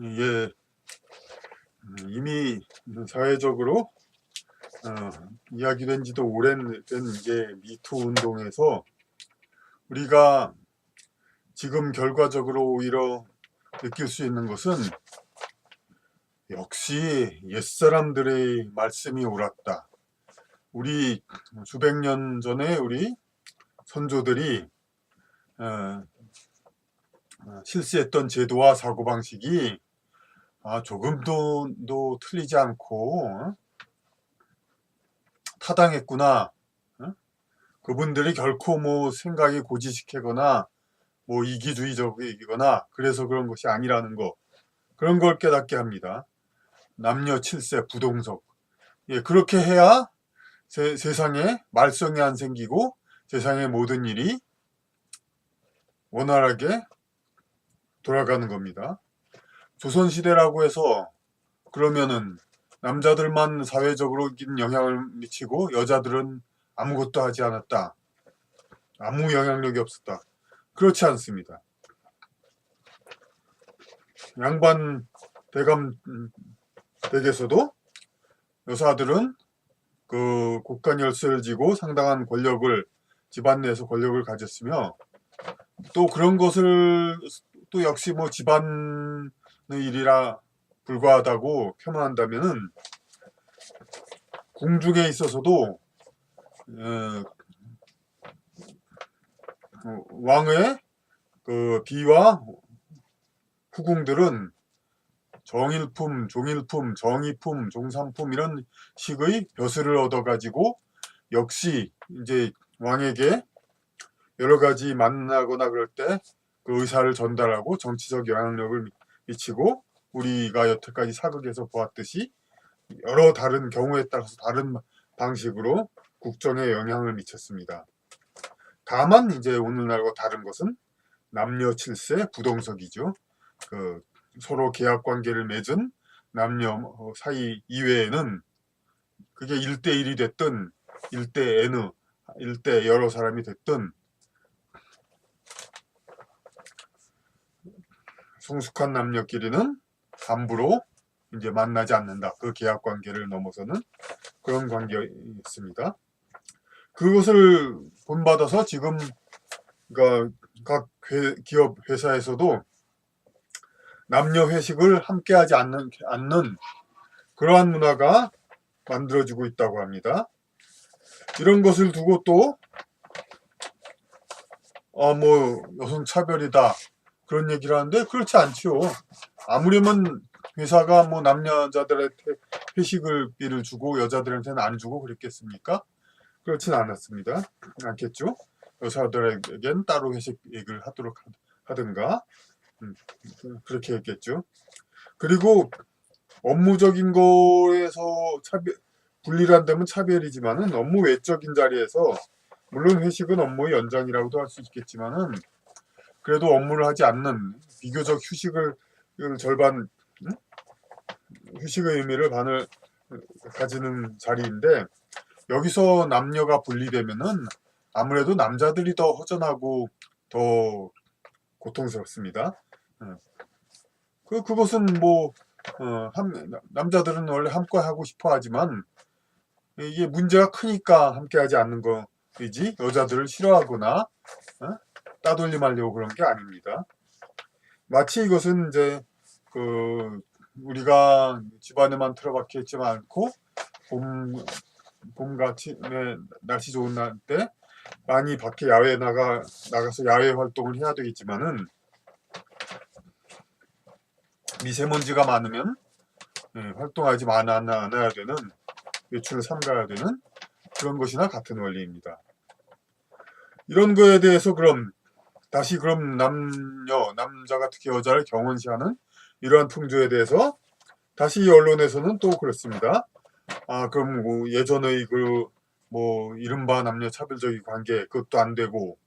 이게 이미 사회적으로 이야기된 지도 오랜 이제 미투 운동에서 우리가 지금 결과적으로 오히려 느낄 수 있는 것은 역시 옛사람들의 말씀이 옳았다. 우리 수백 년 전에 우리 선조들이 실시했던 제도와 사고방식이 조금도 틀리지 않고 타당했구나. 그분들이 결코 뭐 생각이 고지식하거나 뭐 이기주의적이거나 그래서 그런 것이 아니라는 거, 그런 걸 깨닫게 합니다. 남녀 칠세 부동석. 예, 그렇게 해야 세상에 말썽이 안 생기고 세상의 모든 일이 원활하게 돌아가는 겁니다. 조선시대라고 해서 그러면은 남자들만 사회적으로 영향을 미치고 여자들은 아무것도 하지 않았다, 아무 영향력이 없었다, 그렇지 않습니다. 양반 대감 댁에서도 여사들은 그 국간 열쇠를 쥐고 상당한 권력을, 집안 내에서 권력을 가졌으며, 또 그런 것을 또 역시 뭐 집안의 일이라 불과하다고 폄하한다면은 궁중에 있어서도 왕의 그 비와 후궁들은 정일품, 종일품, 정의품, 종삼품 이런 식의 벼슬을 얻어가지고 역시 이제 왕에게 여러 가지 만나거나 그럴 때 그 의사를 전달하고 정치적 영향력을 미치고, 우리가 여태까지 사극에서 보았듯이 여러 다른 경우에 따라서 다른 방식으로 국정에 영향을 미쳤습니다. 다만 이제 오늘날과 다른 것은 남녀 칠세 부동석이죠. 그 서로 계약 관계를 맺은 남녀 사이 이외에는 그게 1대1이 됐든 1대 N, 1대 여러 사람이 됐든 성숙한 남녀끼리는 함부로 이제 만나지 않는다. 그 계약 관계를 넘어서는 그런 관계였습니다. 그것을 본받아서 지금 그러니까 각 기업 회사에서도 남녀 회식을 함께하지 않는 그러한 문화가 만들어지고 있다고 합니다. 이런 것을 두고 또 뭐 여성 차별이다 그런 얘기를 하는데 그렇지 않지요. 아무렴은 회사가 뭐 남자들한테 회식비를 주고 여자들한테는 안 주고 그랬겠습니까? 그렇진 않았습니다. 않겠죠. 여사들에겐 따로 회식을 하도록 하든가 그렇게 했겠죠. 그리고 업무적인 거에서 분리를 한다면 차별이지만은 업무 외적인 자리에서 물론 회식은 업무의 연장이라고도 할 수 있겠지만은 그래도 업무를 하지 않는 비교적 휴식을 절반 휴식의 의미를 반을 가지는 자리인데, 여기서 남녀가 분리되면은 아무래도 남자들이 더 허전하고 더 고통스럽습니다. 그것은 뭐 남자들은 원래 함께 하고 싶어 하지만 이게 문제가 크니까 함께 하지 않는 거이지 여자들을 싫어하거나 따돌림하려고 그런 게 아닙니다. 마치 이것은 이제 그 우리가 집안에만 틀어박혀 있지 않고 봄같이 날씨 좋은 날 때 많이 밖에 야외에 나가서 야외 활동을 해야 되겠지만은 미세먼지가 많으면 활동하지 않아야 되는, 외출을 삼가야 되는 그런 것이나 같은 원리입니다. 이런 거에 대해서 그럼 남자가 특히 여자를 경원시하는 이러한 풍조에 대해서 다시 언론에서는 또 그렇습니다. 그럼 뭐 예전의 뭐 이른바 남녀 차별적인 관계 그것도 안 되고,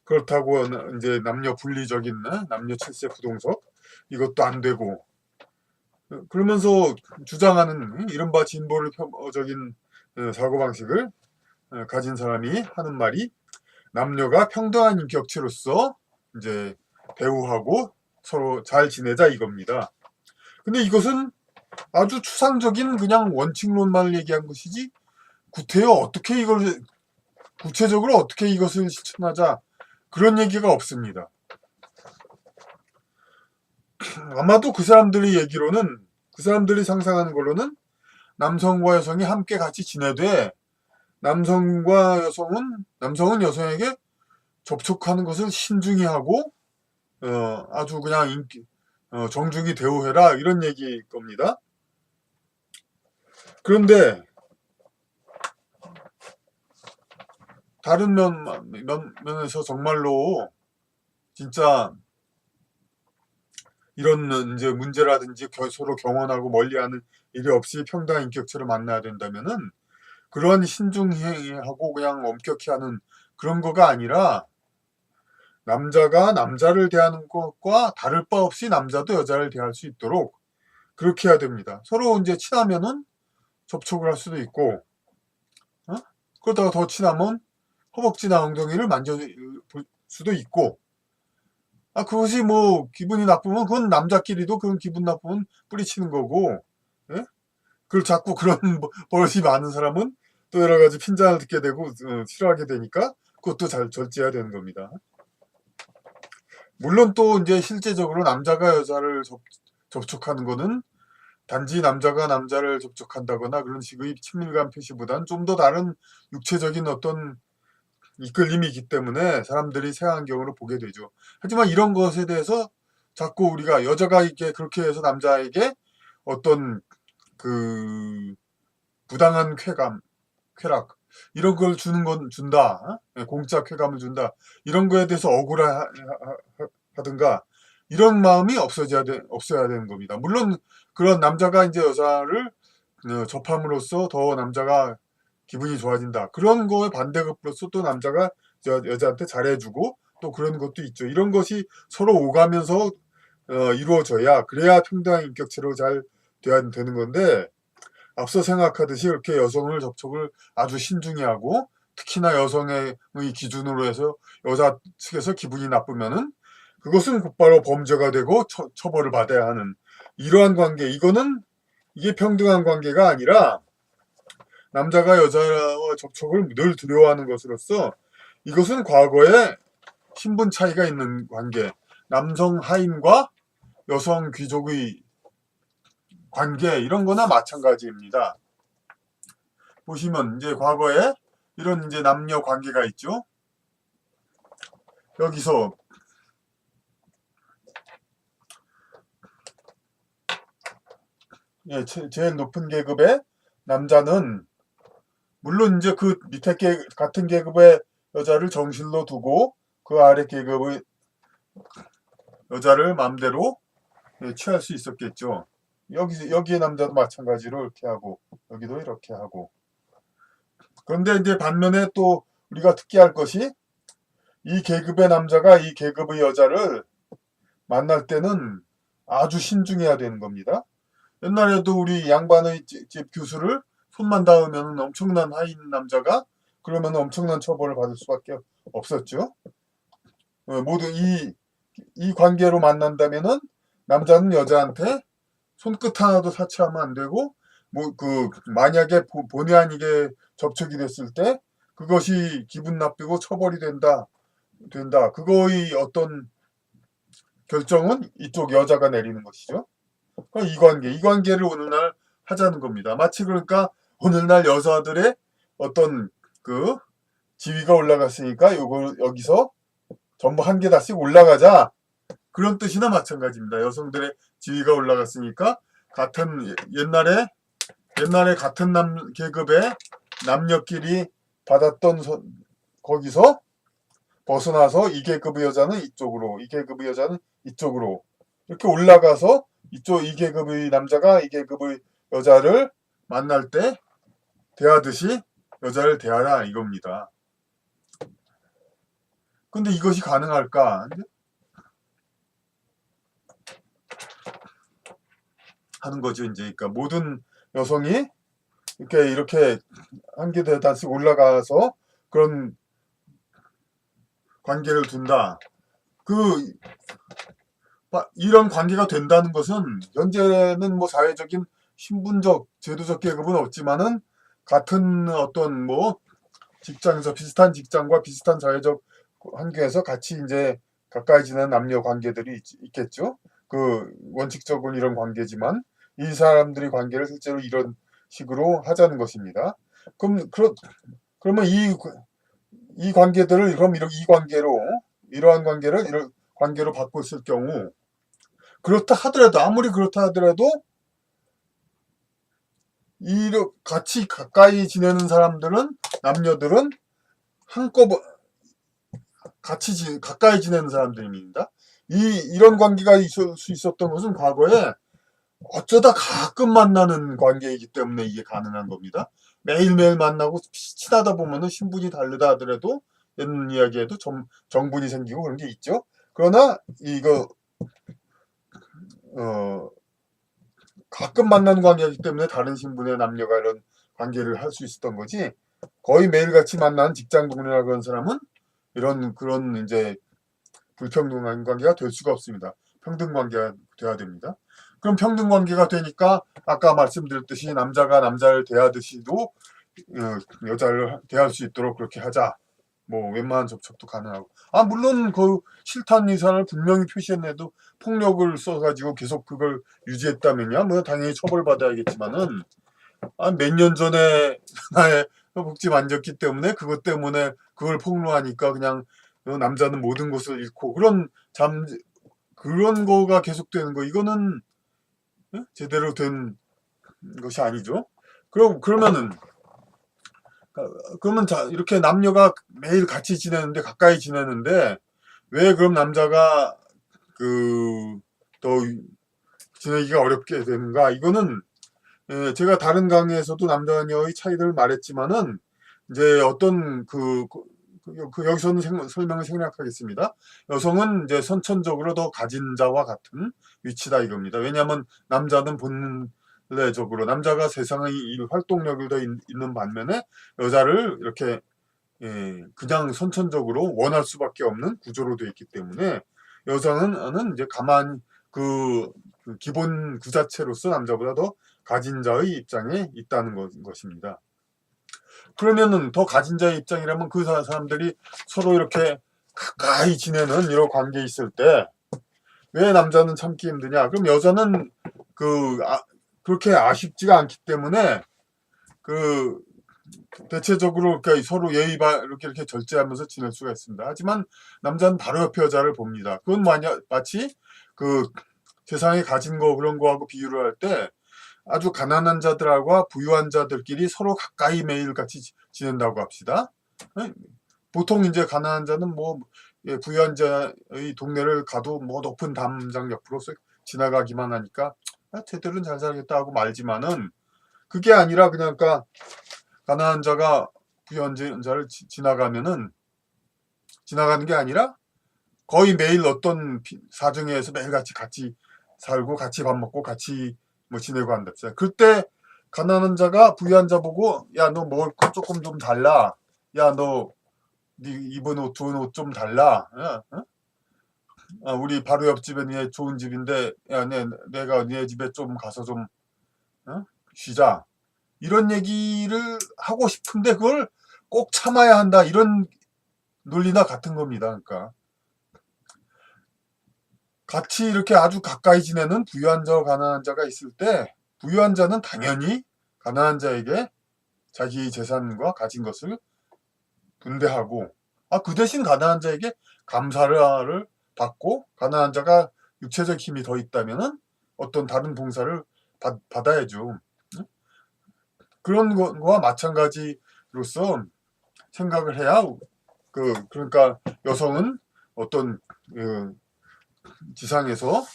그렇다고 이제 남녀 분리적인 남녀 칠세 부동석 이것도 안 되고, 그러면서 주장하는 이른바 진보를 혐오적인 사고방식을 가진 사람이 하는 말이 남녀가 평등한 인격체로서 이제 대우하고 서로 잘 지내자 이겁니다. 근데 이것은 아주 추상적인 그냥 원칙론만을 얘기한 것이지 구체적으로 어떻게 이것을 실천하자 그런 얘기가 없습니다. 아마도 그 사람들이 상상하는 걸로는 남성과 여성이 함께 같이 지내되 남성은 여성에게 접촉하는 것을 신중히 하고 아주 그냥 정중히 대우해라 이런 얘기일 겁니다. 그런데 다른 면에서 정말로 진짜 이런 이제 문제라든지 서로 경원하고 멀리하는 일이 없이 평등한 인격체로 만나야 된다면은 그런 신중하고 그냥 엄격히 하는 그런 거가 아니라 남자가 남자를 대하는 것과 다를 바 없이 남자도 여자를 대할 수 있도록 그렇게 해야 됩니다. 서로 이제 친하면은 접촉을 할 수도 있고, 그러다가 더 친하면 허벅지나 엉덩이를 만져볼 수도 있고, 그것이 뭐 기분이 나쁘면 그건 남자끼리도 그런 기분 나쁘면 뿌리치는 거고, 예? 그걸 자꾸 그런 버릇이 많은 사람은 또 여러 가지 핀잔을 듣게 되고 싫어하게 되니까 그것도 잘 절제해야 되는 겁니다. 물론 또 이제 실제적으로 남자가 여자를 접촉하는 거는 단지 남자가 남자를 접촉한다거나 그런 식의 친밀감 표시보다는 좀 더 다른 육체적인 어떤 이끌림이 있기 때문에 사람들이 색안경으로 보게 되죠. 하지만 이런 것에 대해서 자꾸 우리가 여자가 이렇게 그렇게 해서 남자에게 어떤 그 부당한 쾌락 이런 걸 주는 건 준다. 공짜 쾌감을 준다. 이런 거에 대해서 억울하든가 이런 마음이 없어야 되는 겁니다. 물론 그런 남자가 이제 여자를 접함으로써 더 남자가 기분이 좋아진다. 그런 거에 반대급으로서 또 남자가 여자한테 잘해주고 또 그런 것도 있죠. 이런 것이 서로 오가면서 이루어져야 그래야 평등한 인격체로 잘 돼야 되는 건데 앞서 생각하듯이 이렇게 여성을 접촉을 아주 신중히 하고 특히나 여성의 기준으로 해서 여자 측에서 기분이 나쁘면은 그것은 곧바로 범죄가 되고 처벌을 받아야 하는 이러한 관계. 이게 평등한 관계가 아니라 남자가 여자와 접촉을 늘 두려워하는 것으로서 이것은 과거에 신분 차이가 있는 관계, 남성 하인과 여성 귀족의 관계 이런 거나 마찬가지입니다. 보시면 이제 과거에 이런 이제 남녀 관계가 있죠. 여기서 제일 높은 계급의 남자는 물론 이제 그 밑에 같은 계급의 여자를 정실로 두고 그 아래 계급의 여자를 마음대로 취할 수 있었겠죠. 여기에 남자도 마찬가지로 이렇게 하고 여기도 이렇게 하고. 그런데 이제 반면에 또 우리가 특기할 것이 이 계급의 남자가 이 계급의 여자를 만날 때는 아주 신중해야 되는 겁니다. 옛날에도 우리 양반의 집 교수를 손만 닿으면 엄청난 하인 남자가 그러면 엄청난 처벌을 받을 수밖에 없었죠. 모두 이 관계로 만난다면은 남자는 여자한테 손끝 하나도 사치하면 안 되고 만약에 본의 아니게 접촉이 됐을 때 그것이 기분 나쁘고 처벌이 된다. 그거의 어떤 결정은 이쪽 여자가 내리는 것이죠. 이 관계를 오늘날 하자는 겁니다. 마치 그러니까 오늘날 여자들의 어떤 그 지위가 올라갔으니까 여기서 전부 한 계단씩 올라가자. 그런 뜻이나 마찬가지입니다. 여성들의 지위가 올라갔으니까 같은 옛날에 같은 계급의 남녀끼리 받았던 거기서 벗어나서 이 계급의 여자는 이쪽으로, 이 계급의 여자는 이쪽으로 이렇게 올라가서 이 계급의 남자가 이 계급의 여자를 만날 때 대하듯이 여자를 대하라 이겁니다. 근데 이것이 가능할까? 하는 거죠. 이제 그러니까 모든 여성이 이렇게 한 계단씩 올라가서 그런 관계를 둔다. 이런 관계가 된다는 것은 현재는 뭐 사회적인 신분적 제도적 계급은 없지만은 같은 어떤 뭐 직장에서 비슷한 직장과 비슷한 사회적 환경에서 같이 이제 가까이 지내는 남녀 관계들이 있겠죠. 그 원칙적으로 이런 관계지만 이 사람들이 관계를 실제로 이런 식으로 하자는 것입니다. 그러면 이 관계들을 그럼 이 관계로 이러한 관계를 이런 관계로 바꿨을 경우 그렇다 하더라도 아무리 그렇다 하더라도 이 같이 가까이 지내는 사람들은 남녀들은 한꺼번에 가까이 지내는 사람들입니다. 이런 관계가 있을 수 있었던 것은 과거에 어쩌다 가끔 만나는 관계이기 때문에 이게 가능한 겁니다. 매일매일 만나고 친하다 보면은 신분이 다르다 하더라도 옛날 이야기에도 정분이 생기고 그런 게 있죠. 그러나 이거 가끔 만나는 관계이기 때문에 다른 신분의 남녀가 이런 관계를 할 수 있었던 거지. 거의 매일같이 만나는 직장 동료나 그런 사람은 그런 이제 불평등한 관계가 될 수가 없습니다. 평등 관계가 돼야 됩니다. 그럼 평등 관계가 되니까 아까 말씀드렸듯이 남자가 남자를 대하듯이도 여자를 대할 수 있도록 그렇게 하자. 뭐 웬만한 접촉도 가능하고. 물론 그 싫다는 의사를 분명히 표시했는데도 폭력을 써가지고 계속 그걸 유지했다면야 뭐 당연히 처벌받아야겠지만은 몇 년 전에 나의 복지 만졌기 때문에 그것 때문에 그걸 폭로하니까 그냥 남자는 모든 것을 잃고 그런 거가 계속되는 거 이거는 제대로 된 것이 아니죠. 그러면은 자 이렇게 남녀가 매일 같이 지내는데 가까이 지내는데 왜 그럼 남자가 더 지내기가 어렵게 되는가? 이거는 제가 다른 강의에서도 남자녀의 차이들을 말했지만은 이제 어떤 여기서는 설명을 생략하겠습니다. 여성은 이제 선천적으로 더 가진 자와 같은 위치다 이겁니다. 왜냐하면 남자는 본래적으로 남자가 세상의 활동력이 더 있는 반면에 여자를 이렇게 그냥 선천적으로 원할 수밖에 없는 구조로 되어 있기 때문에 여성은 이제 가만히 그 기본 그 자체로서 남자보다 더 가진 자의 입장에 있다는 것입니다. 그러면은 더 가진 자의 입장이라면 그 사람들이 서로 이렇게 가까이 지내는 이런 관계에 있을 때 왜 남자는 참기 힘드냐? 그럼 여자는 그렇게 아쉽지가 않기 때문에 대체적으로 그러니까 서로 이렇게 절제하면서 지낼 수가 있습니다. 하지만 남자는 바로 옆에 여자를 봅니다. 그건 마치 세상에 가진 거 그런 거하고 비유를 할 때 아주 가난한 자들과 부유한 자들끼리 서로 가까이 매일 같이 지낸다고 합시다. 보통 이제 가난한 자는 부유한 자의 동네를 가도 높은 담장 옆으로 지나가기만 하니까 쟤들은 잘 살겠다 하고 말지만은 그게 아니라 그냥 가난한 자가 부유한 자를 지나가는 게 아니라 거의 매일 어떤 사정에 의해서 매일같이 같이 살고 같이 밥 먹고 같이 지내고 한답시다. 그때 가난한 자가 부유한 자 보고 야 너 먹을 거 조금 좀 달라. 야 너 네 입은 옷 좋은 옷 좀 달라. 우리 바로 옆집에 네 좋은 집인데 야 내가 네 집에 좀 가서 좀 쉬자. 이런 얘기를 하고 싶은데 그걸 꼭 참아야 한다. 이런 논리나 같은 겁니다. 그러니까 같이 이렇게 아주 가까이 지내는 부유한 자와 가난한 자가 있을 때 부유한 자는 당연히 가난한 자에게 자기 재산과 가진 것을 분배하고 그 대신 가난한 자에게 감사를 받고 가난한 자가 육체적 힘이 더 있다면은 어떤 다른 봉사를 받아야죠. 그런 거와 마찬가지로서 생각을 해야 그러니까 여성은 어떤 지상에서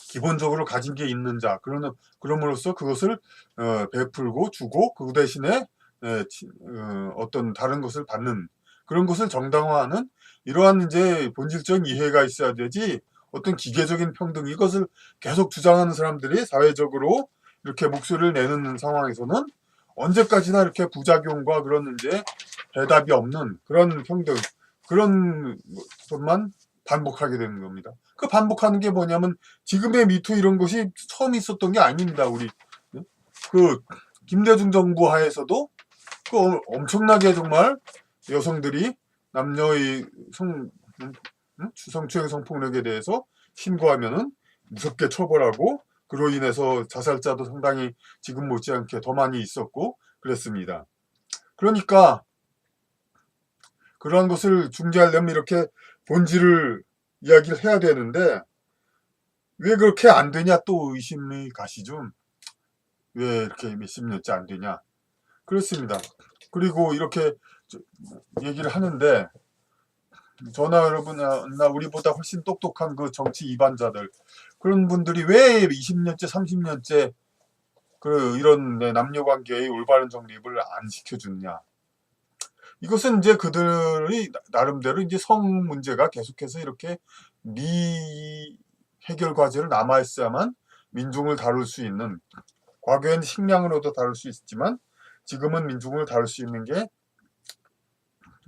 기본적으로 가진 게 있는 자 그럼으로써 그것을 베풀고 주고 그 대신에 어떤 다른 것을 받는 그런 것을 정당화하는 이러한 이제 본질적인 이해가 있어야 되지 어떤 기계적인 평등 이것을 계속 주장하는 사람들이 사회적으로 이렇게 목소리를 내는 상황에서는 언제까지나 이렇게 부작용과 그런 이제 대답이 없는 그런 평등 그런 것만 반복하게 되는 겁니다. 그 반복하는 게 뭐냐면 지금의 미투 이런 것이 처음 있었던 게 아닙니다. 우리 그 김대중 정부 하에서도 그 엄청나게 정말 여성들이 남녀의 성추행 성폭력에 대해서 신고하면은 무섭게 처벌하고 그로 인해서 자살자도 상당히 지금 못지않게 더 많이 있었고 그랬습니다. 그러니까 그러한 것을 중재하려면 이렇게 본질을 이야기를 해야 되는데 왜 그렇게 안 되냐 또 의심이 가시죠. 왜 이렇게 몇십 년째 안 되냐. 그렇습니다. 그리고 이렇게 얘기를 하는데 저나 여러분나 우리보다 훨씬 똑똑한 그 정치 이반자들 그런 분들이 왜 20년째 30년째 그 이런 남녀 관계의 올바른 정립을 안 시켜주느냐. 이것은 이제 그들이 나름대로 이제 성 문제가 계속해서 이렇게 미 해결 과제로 남아있어야만 민중을 다룰 수 있는 과거에는 식량으로도 다룰 수 있지만 지금은 민중을 다룰 수 있는 게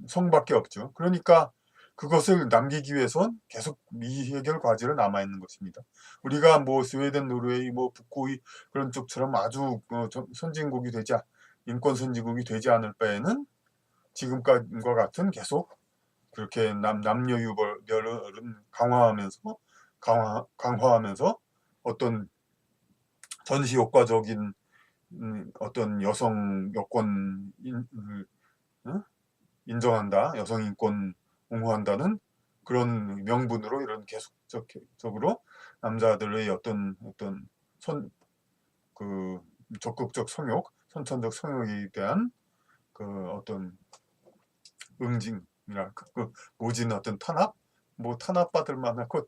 성밖에 없죠. 그러니까 그것을 남기기 위해선 계속 미해결 과제로 남아있는 것입니다. 우리가 뭐 스웨덴, 노르웨이, 뭐 북고의 그런 쪽처럼 아주 선진국이 되지 인권 선진국이 되지 않을 바에는 지금과 같은 계속 그렇게 남녀 유별은 강화하면서 어떤 전시 효과적인 어떤 여성 여권 인정한다, 여성 인권 옹호한다는 그런 명분으로 이런 계속적으로 남자들의 어떤 그 적극적 성욕, 선천적 성욕에 대한 그 어떤 응징이라 그 모진 어떤 탄압, 뭐 탄압받을 만한 것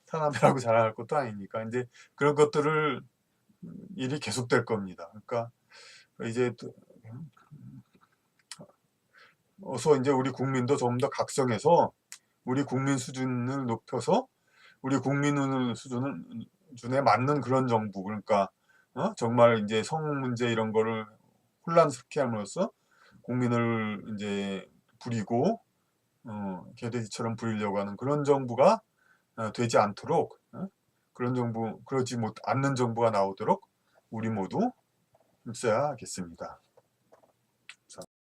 탄압이라고 자랑할 것도 아니니까 이제 그런 것들을 일이 계속될 겁니다. 그러니까 이제 어서 이제 우리 국민도 좀 더 각성해서 우리 국민 수준을 높여서 우리 국민 수준에 맞는 그런 정부 그러니까 정말 이제 성 문제 이런 거를 혼란스럽게 함으로써 국민을 이제 부리고 개돼지처럼 부리려고 하는 그런 정부가 되지 않도록 그런 정부 그러지 않는 정부가 나오도록 우리 모두 힘써야겠습니다.